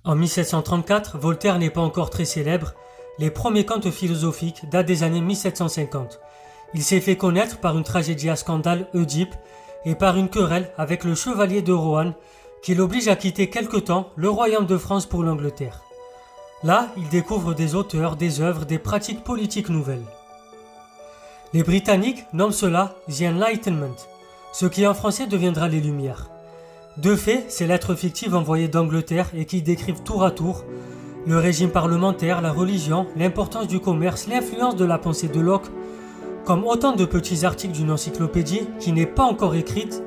En 1734, Voltaire n'est pas encore très célèbre. Les premiers contes philosophiques datent des années 1750. Il s'est fait connaître par une tragédie à scandale, Oedipe, et par une querelle avec le chevalier de Rohan, qui l'oblige à quitter quelque temps le royaume de France pour l'Angleterre. Là, il découvre des auteurs, des œuvres, des pratiques politiques nouvelles. Les Britanniques nomment cela The Enlightenment, ce qui en français deviendra les Lumières. De fait, ces lettres fictives envoyées d'Angleterre et qui décrivent tour à tour le régime parlementaire, la religion, l'importance du commerce, l'influence de la pensée de Locke, comme autant de petits articles d'une encyclopédie qui n'est pas encore écrite,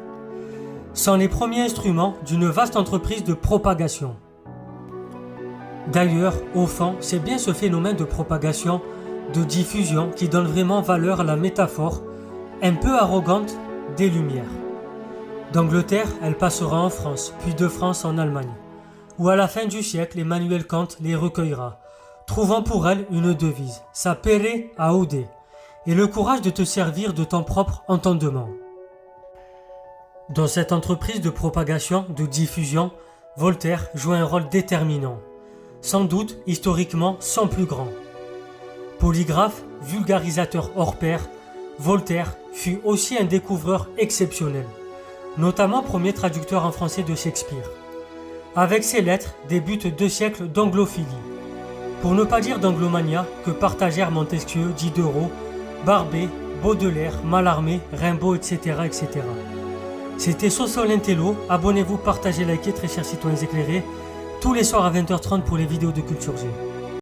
sont les premiers instruments d'une vaste entreprise de propagation. D'ailleurs, au fond, c'est bien ce phénomène de propagation, de diffusion qui donne vraiment valeur à la métaphore, un peu arrogante, des Lumières. D'Angleterre, elle passera en France, puis de France en Allemagne, où à la fin du siècle, Emmanuel Kant les recueillera, trouvant pour elle une devise, sapere aude, et le courage de te servir de ton propre entendement. Dans cette entreprise de propagation, de diffusion, Voltaire joue un rôle déterminant, sans doute historiquement son plus grand. Polygraphe, vulgarisateur hors pair, Voltaire fut aussi un découvreur exceptionnel, notamment premier traducteur en français de Shakespeare. Avec ses lettres débutent 2 siècles d'anglophilie, pour ne pas dire d'anglomania que partagèrent Montesquieu, Diderot, Barbet, Baudelaire, Mallarmé, Rimbaud, etc. etc. C'était Sosol Intello, abonnez-vous, partagez, likez, très chers citoyens éclairés, tous les soirs à 20h30 pour les vidéos de Culture G.